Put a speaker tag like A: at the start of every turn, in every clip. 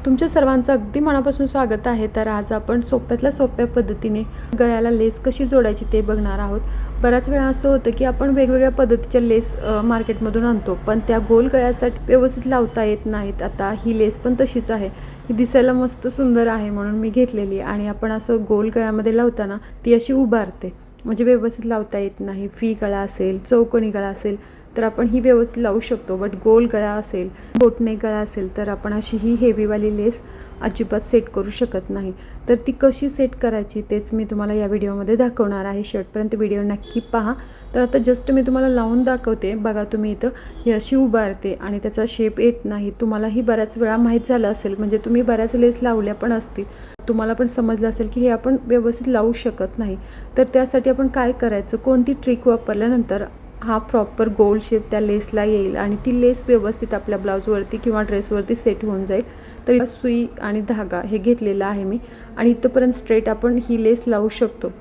A: तुमच्या सर्वांचं अगदी मनापासून स्वागत आहे। तर आज आपण सोप्यातल्या सोप्या पद्धतीने गळ्याला लेस कशी जोडायची ते बघणार आहोत। बऱ्याच वेळा असं होतं की आपण वेगवेगळ्या पद्धतीच्या लेस मार्केटमधून आणतो, पण त्या गोल गळ्यासाठी व्यवस्थित लावता येत नाहीत। आता ही लेस पण तशीच आहे, ही दिसायला मस्त सुंदर आहे म्हणून मी घेतलेली, आणि आपण असं गोल गळ्यामध्ये लावताना ती अशी उभारते, म्हणजे व्यवस्थित लावता येत नाही। फी गळा असेल, चौकोनी गळा असेल तर आपण ही व्यवस्थित लावू शकतो, बट गोल गळा असेल, बोटनेक गळा असेल तर आपण अशी ही हेवीवाली लेस अजिबात सेट करू शकत नाही। तर ती कशी सेट करायची तेच मी तुम्हाला या व्हिडिओमध्ये दाखवणार आहे। शेवटपर्यंत व्हिडिओ नक्की पहा। तर आता जस्ट मी तुम्हाला लावून दाखवते बघा। तुम्ही इथं ही अशी उभारते आणि त्याचा शेप येत नाही। तुम्हालाही बऱ्याच वेळा माहीत झालं असेल, म्हणजे तुम्ही बऱ्याच लेस लावल्या पण असतील, तुम्हाला पण समजलं असेल की हे आपण व्यवस्थित लावू शकत नाही। तर त्यासाठी आपण काय करायचं, कोणती ट्रिक वापरल्यानंतर हा प्रॉपर गोल शेप त्या लेसला येईल आणि ती लेस व्यवस्थित आपल्या ब्लाऊजवरती किंवा ड्रेसवरती सेट होऊन जाईल। तर सुई आणि धागा हे घेतलेला आहे मी, आणि इथंपर्यंत स्ट्रेट आपण ही लेस लावू शकतो।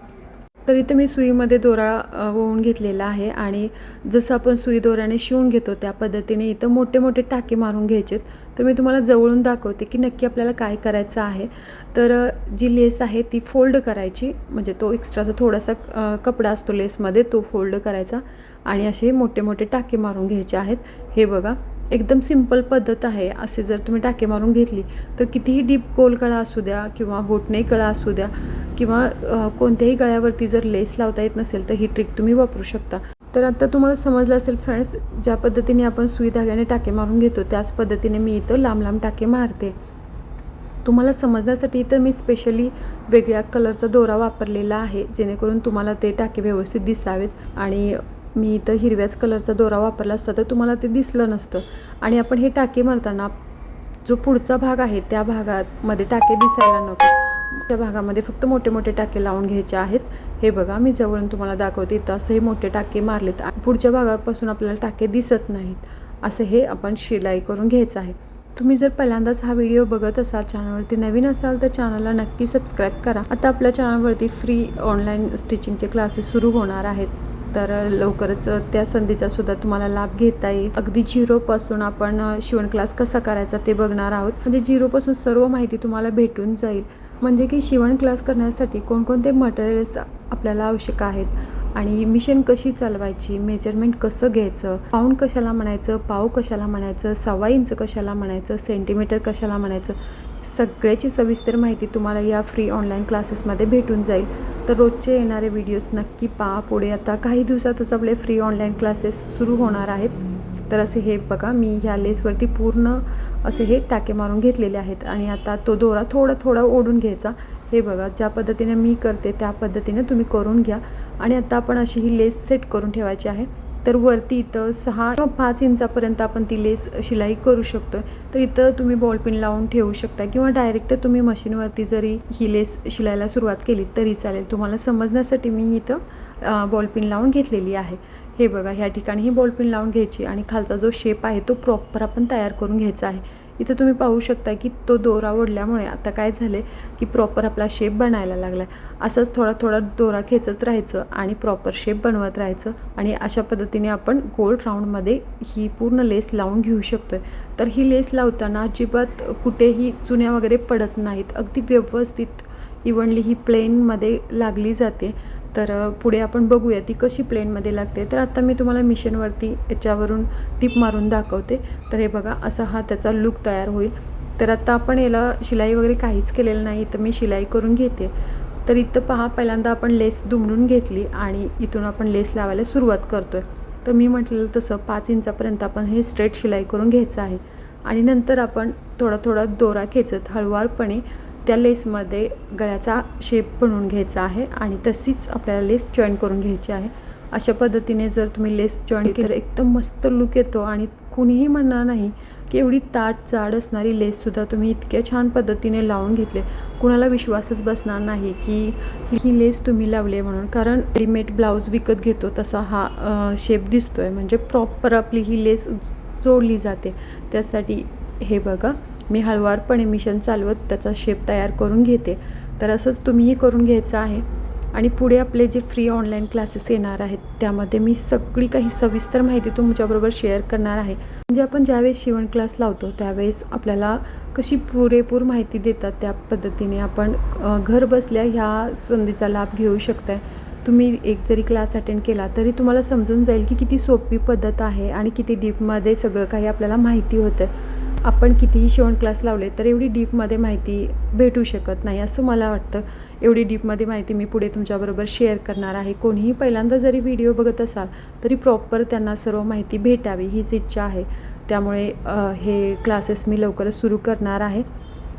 A: तर इथं मी सुईमध्ये दोरा ओवून घेतलेला आहे, आणि जसं आपण सुई दोऱ्याने शिवून घेतो त्या पद्धतीने इथं मोठे मोठे टाके मारून घ्यायचेत। तर मी तुम्हाला जवळून दाखवते की नक्की आपल्याला काय करायचं आहे। तर जी लेस आहे ती फोल्ड करायची, म्हणजे तो एक्स्ट्राचा थोडासा कपडा असतो लेसमध्ये तो फोल्ड करायचा, आणि असे मोठे मोठे टाके मारून घ्यायचे आहेत। हे बघा, एकदम सिंपल पद्धत आहे। असे जर तुम्ही टाके मारून घेतली तर कितीही डीप गोल गळा असू द्या किंवा बोटनेक गळा असू द्या किंवा कोणत्याही गळ्यावरती जर लेस लावता येत नसेल तर ही ट्रिक तुम्ही वापरू शकता। तर आता तुम्हाला समजलं असेल फ्रेंड्स, ज्या पद्धतीने आपण सुई धाग्याने टाके मारून घेतो त्याच पद्धतीने मी इथं लांब लांब टाके मारते। तुम्हाला समजण्यासाठी इथं मी स्पेशली वेगळ्या कलरचा दोरा वापरलेला आहे, जेणेकरून तुम्हाला ते टाके व्यवस्थित दिसावेत। आणि मी इथं हिरव्याच कलरचा दोरा वापरला असता तर तुम्हाला ते दिसलं नसतं। आणि आपण हे टाके मारताना जो पुढचा भाग आहे त्या भागामध्ये टाके दिसायला नको, त्या भागामध्ये फक्त मोठे मोठे टाके लावून घ्यायचे आहेत। हे बघा, मी जवळून तुम्हाला दाखवते। इथं असं हे मोठे टाके मारलेत, पुढच्या भागापासून आपल्याला टाके दिसत नाहीत, असं हे आपण शिलाई करून घ्यायचं आहे। तुम्ही जर पहिल्यांदाच हा व्हिडिओ बघत असाल, चॅनलवरती नवीन असाल तर चॅनलला नक्की सबस्क्राईब करा। आता आपल्या चॅनलवरती फ्री ऑनलाईन स्टिचिंगचे क्लासेस सुरू होणार आहेत, तर लवकरच त्या संधीचा सुद्धा तुम्हाला लाभ घेता येईल। अगदी झिरोपासून आपण शिवण क्लास कसा करायचा ते बघणार आहोत, म्हणजे झिरोपासून सर्व माहिती तुम्हाला भेटून जाईल। म्हणजे की शिवण क्लास करण्यासाठी कोणकोणते मटेरियल्स आपल्याला आवश्यक आहेत, आणि मिशन कशी चालवायची, मेजरमेंट कसं घ्यायचं, पाऊंड कशाला म्हणायचं, पाव कशाला म्हणायचं, 1.25 इंच कशाला म्हणायचं, सेंटीमीटर कशाला म्हणायचं, सगळ्याची सविस्तर माहिती तुम्हाला या फ्री ऑनलाईन क्लासेसमध्ये भेटून जाईल। तर रोजचे येणारे व्हिडिओज नक्की पहा। पुढे आता काही दिवसातच आपले फ्री ऑनलाईन क्लासेस सुरू होणार आहेत। तर असे हे बघा, मी ह्या लेसवरती पूर्ण असे हे टाके मारून घेतलेले आहेत, आणि आता तो दोरा थोडा थोडा ओढून घ्यायचा। हे बघा, ज्या पद्धतीने मी करते त्या पद्धतीने तुम्ही करून घ्या। आणि आता आपण अशी ही लेस सेट करून ठेवायची आहे। तर वरती इथं 6 किंवा 5 इंचापर्यंत आपण ती लेस शिलाई करू शकतो। तर इथं तुम्ही बॉलपिन लावून ठेवू शकता, किंवा डायरेक्ट तुम्ही मशीनवरती जरी ही लेस शिलायला सुरुवात केली तरी चालेल। तुम्हाला समजण्यासाठी मी इथं बॉलपिन लावून घेतलेली आहे। हे बघा, ह्या ठिकाणी ही बॉलपिन लावून घ्यायची, आणि खालचा जो शेप आहे तो प्रॉपर आपण तयार करून घ्यायचा आहे। इथं तुम्ही पाहू शकता की तो दोरा ओढल्यामुळे आता काय झाले की प्रॉपर आपला शेप बनायला लागला आहे। असंच थोडा थोडा दोरा खेचत राहायचं आणि प्रॉपर शेप बनवत राहायचं, आणि अशा पद्धतीने आपण गोल राऊंडमध्ये ही पूर्ण लेस लावून घेऊ शकतोय। तर ही लेस लावताना अजिबात कुठेही चुन्या वगैरे पडत नाहीत, अगदी व्यवस्थित इव्हनली ही प्लेनमध्ये लागली जाते। तर पुढे आपण बघूया ती कशी प्लेनमध्ये लागते। तर आता मी तुम्हाला मिशनवरती याच्यावरून टिप मारून दाखवते। तर हे बघा, असा हा त्याचा लुक तयार होईल। तर आता आपण याला शिलाई वगैरे काहीच केलेलं नाही, तर मी शिलाई करून घेते। तर इथं पहा, पहिल्यांदा आपण लेस दुमडून घेतली आणि इथून आपण लेस लावायला सुरुवात करतोय। तर मी म्हटलेलं तसं 5 इंचापर्यंत आपण हे स्ट्रेट शिलाई करून घ्यायचं आहे, आणि नंतर आपण थोडा थोडा दोरा खेचत हळूवारपणे त्या लेसमध्ये गळ्याचा शेप बनवून घ्यायचा आहे, आणि तशीच आपल्याला लेस जॉईन करून घ्यायची आहे। अशा पद्धतीने जर तुम्ही लेस जॉईन केली तर एकदम मस्त लुक येतो, आणि कुणीही म्हणणार नाही की एवढी ताट जाड असणारी लेससुद्धा तुम्ही इतक्या छान पद्धतीने लावून घेतले। कुणाला विश्वासच बसणार नाही की ही लेस तुम्ही लावली आहे म्हणून, कारण रेडीमेड ब्लाऊज विकत घेतो तसा हा शेप दिसतोय, म्हणजे प्रॉपर आपली ही लेस जोडली जाते। त्यासाठी हे बघा, मी हळूवारपणे मिशन चालवत त्याचा शेप तयार करून घेते। तर असंच तुम्हीही करून घ्यायचं आहे। आणि पुढे आपले जे फ्री ऑनलाईन क्लासेस येणार आहेत त्यामध्ये मी सगळी काही सविस्तर माहिती तुमच्याबरोबर शेअर करणार आहे. म्हणजे आपण ज्यावेळेस शिवण क्लास लावतो त्यावेळेस आपल्याला कशी पुरेपूर माहिती देतात त्या पद्धतीने आपण घर बसल्या ह्या संधीचा लाभ घेऊ शकताय. तुम्ही एक जरी क्लास अटेंड केला तरी तुम्हाला समजून जाईल की किती सोपी पद्धत आहे आणि किती डीपमध्ये सगळं काही आपल्याला माहिती होतं. आपण कितीही शिवण क्लास लावले तर एवढी डीपमध्ये माहिती भेटू शकत नाही असं मला वाटतं. एवढी डीपमध्ये माहिती मी पुढे तुमच्याबरोबर शेअर करणार आहे. कोणीही पहिल्यांदा जरी व्हिडिओ बघत असाल तरी प्रॉपर त्यांना सर्व माहिती भेटावी हीच इच्छा आहे. त्यामुळे हे क्लासेस मी लवकरच सुरू करणार आहे.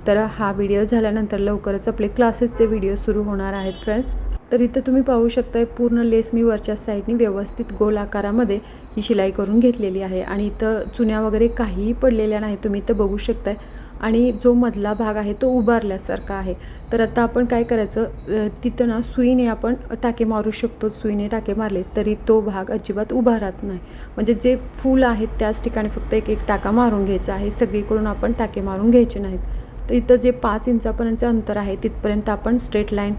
A: तर हा व्हिडिओ झाल्यानंतर लवकरच आपले क्लासेसचे व्हिडिओ सुरू होणार आहेत फ्रेंड्स. तर इथं तुम्ही पाहू शकता पूर्ण लेस मी वरच्या साईडने व्यवस्थित गोल आकारामध्ये ही शिलाई करून घेतलेली आहे आणि इथं चुन्या वगैरे काहीही पडलेल्या नाही तुम्ही इथं बघू शकताय. आणि जो मधला भाग आहे तो उभारल्यासारखा आहे. तर आता आपण काय करायचं तिथं ना सुईने आपण टाके मारू शकतो. सुईने टाके मारले तरी तो भाग अजिबात उभा राहत नाही. म्हणजे जे फूल आहेत त्याच ठिकाणी फक्त एक एक टाका मारून घ्यायचा आहे. सगळीकडून आपण टाके मारून घ्यायचे नाहीत. तर इथं जे 5 इंचापर्यंतचं अंतर आहे तिथपर्यंत आपण स्ट्रेट लाईन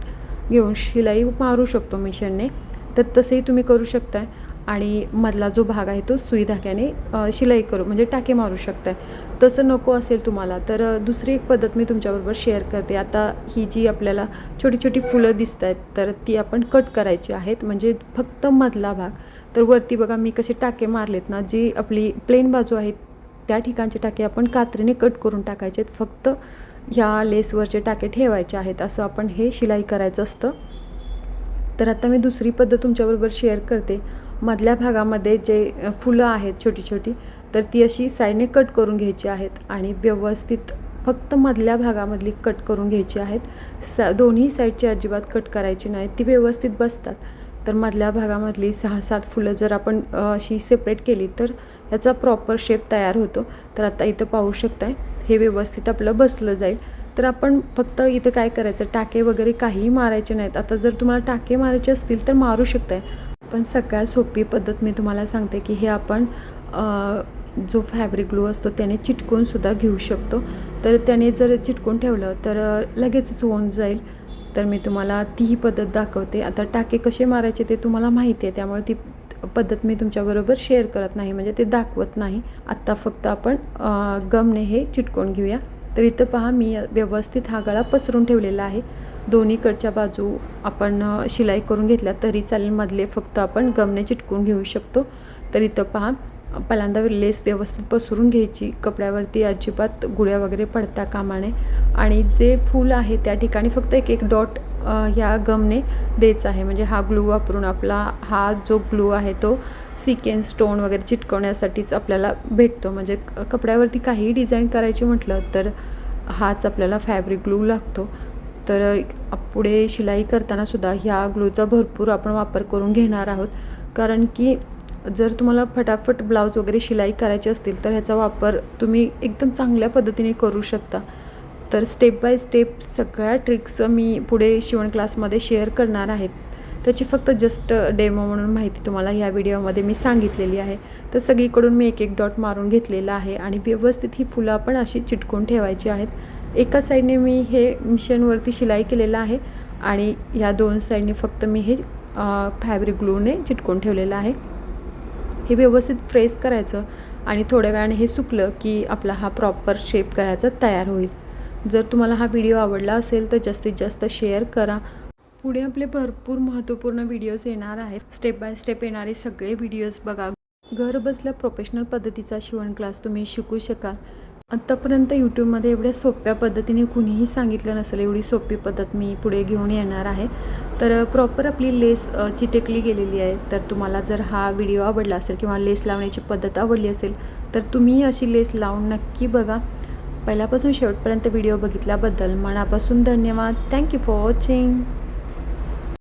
A: घेऊन शिलाई मारू शकतो मिशनने. तर तसंही तुम्ही करू शकताय. आणि मधला जो भाग आहे तो सुई धाग्याने शिलाई करू म्हणजे टाके मारू शकताय. तसं नको असेल तुम्हाला तर दुसरी एक पद्धत मी तुमच्याबरोबर शेअर करते. आता ही जी आपल्याला छोटी छोटी फुलं दिसत आहेत तर ती आपण कट करायची आहेत. म्हणजे फक्त मधला भाग. तर वरती बघा मी कसे टाके मारलेत ना, जी आपली प्लेन बाजू आहे त्या ठिकाणचे टाके आपण कात्रीने कट करून टाकायचे आहेत. फक्त ह्या लेसवरचे टाके ठेवायचे आहेत. असं आपण हे शिलाई करायचं असतं. तर आता मी दुसरी पद्धत तुमच्याबरोबर शेअर करते. मधल्या भागामध्ये जे फुलं आहेत छोटी छोटी तर ती अशी साईडने कट करून घ्यायची आहेत आणि व्यवस्थित फक्त मधल्या भागामधली कट करून घ्यायची आहेत. दोन्ही साईडची अजिबात कट करायची नाही, ती व्यवस्थित बसतात. तर मधल्या भागामधली 6-7 फुलं जर आपण अशी सेपरेट केली तर याचा प्रॉपर शेप तयार होतो. तर आता इथं पाहू शकताय हे व्यवस्थित आपलं बसलं जाईल. तर आपण फक्त इथं काय करायचं टाके वगैरे काहीही मारायचे नाहीत. आता जर तुम्हाला टाके मारायचे असतील तर मारू शकताय. पण सगळ्यात सोपी पद्धत मी तुम्हाला सांगते की हे आपण जो फॅब्रिक ग्लू असतो त्याने चिटकूनसुद्धा घेऊ शकतो. तर त्याने जर चिटकून ठेवलं तर लगेचच होऊन जाईल. तर मी तुम्हाला तीही पद्धत दाखवते. आता टाके कसे मारायचे ते तुम्हाला माहिती आहे त्यामुळे ती पद्धत मी तुमच्याबरोबर शेअर करत नाही म्हणजे ते दाखवत नाही. आत्ता फक्त आपण गमने हे चिटकून घेऊया. तर इथं पहा मी व्यवस्थित हा गळा पसरून ठेवलेला आहे. दोन्हीकडच्या बाजू आपण शिलाई करून घेतल्या तरी चालेल. मधले फक्त आपण गमने चिटकून घेऊ शकतो. तर इथं पहा पहिल्यांदा लेस व्यवस्थित पसरून घ्यायची. कपड्यावरती अजिबात गुळ्या वगैरे पडता कामा नये. आणि जे फूल आहे त्या ठिकाणी फक्त एक एक डॉट ह्या गमने द्यायचा आहे. म्हणजे हा ग्लू वापरून आपला हा जो ग्लू आहे तो सिक्वेन्स स्टोन वगैरे चिटकवण्यासाठीच आपल्याला भेटतो. म्हणजे कपड्यावरती काहीही डिझाईन करायची म्हटलं तर हाच आपल्याला फॅब्रिक ग्लू लागतो. तर पुढे शिलाई करताना सुद्धा ह्या ग्लूचा भरपूर आपण वापर करून घेणार आहोत. कारण की जर तुम्हाला फटाफट ब्लाऊज वगैरे शिलाई करायची असतील तर ह्याचा वापर तुम्ही एकदम चांगल्या पद्धतीने करू शकता. तर स्टेप बाय स्टेप सगळ्या ट्रिक्स मी पुढे शिवण क्लासमध्ये शेअर करणार आहेत. त्याची फक्त जस्ट डेमो म्हणून माहिती तुम्हाला या व्हिडिओमध्ये मी सांगितलेली आहे. तर सगळीकडून मी एक एक डॉट मारून घेतलेला आहे आणि व्यवस्थित ही फुलं आपण अशी चिटकून ठेवायची आहेत. एका साईडने मी हे मिशनवरती शिलाई केलेलं आहे आणि ह्या 2 साईडने फक्त मी हे फॅब्रिक ग्लूने चिटकून ठेवलेलं आहे. हे व्यवस्थित फ्रेश करायचं आणि थोड्या वेळाने हे सुकलं की आपला हा प्रॉपर शेप गळ्याचा तयार होईल. जर तुम्हाला हा व्हिडिओ आवडला असेल तर जास्तीत जास्त शेअर करा. पुढे आपले भरपूर महत्त्वपूर्ण व्हिडिओज येणार आहेत. स्टेप बाय स्टेप येणारे सगळे व्हिडिओज बघा. घर बसल्या प्रोफेशनल पद्धतीचा शिवण क्लास तुम्ही शिकू शकाल. आत्तापर्यंत यूट्यूबमध्ये एवढ्या सोप्या पद्धतीने कुणीही सांगितलं नसेल एवढी सोपी पद्धत मी पुढे घेऊन येणार आहे. तर प्रॉपर आपली लेस चिटकली गेलेली आहे. तर तुम्हाला जर हा व्हिडिओ आवडला असेल किंवा लेस लावण्याची पद्धत आवडली असेल तर तुम्ही अशी लेस लावून नक्की बघा. पहिल्यापासून शेवटपर्यंत व्हिडिओ बघितल्याबद्दल मनापासून धन्यवाद. Thank you for watching.